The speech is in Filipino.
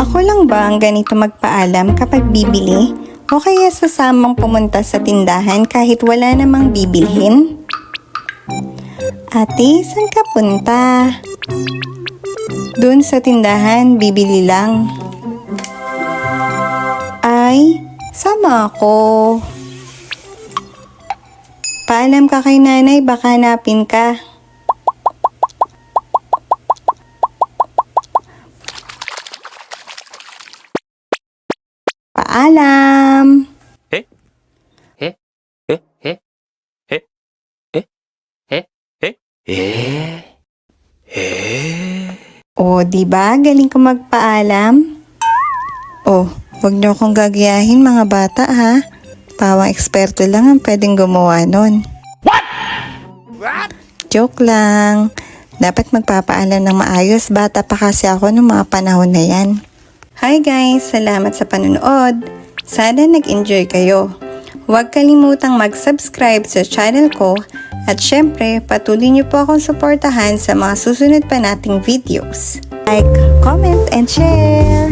Ako lang ba ang ganito magpaalam kapag bibili? O kaya sasamang pumunta sa tindahan kahit wala namang bibilhin? Ate, saan ka punta? Doon sa tindahan, bibili lang. Ay, sama ako. Paalam ka kay nanay, baka hanapin ka. Paalam. O, diba? Galing ko magpaalam. Oh, wag niyo akong gagayahin mga bata ha. Pawang eksperto lang ang pwedeng gumawa nun. What? Joke lang. Dapat magpapaalam ng maayos. Bata pa kasi ako noong mga panahon na yan. Hi guys! Salamat sa panonood. Sana nag-enjoy kayo. Huwag kalimutang mag-subscribe sa channel ko at syempre patuloy niyo po akong suportahan sa mga susunod pa nating videos. Like, comment, and share!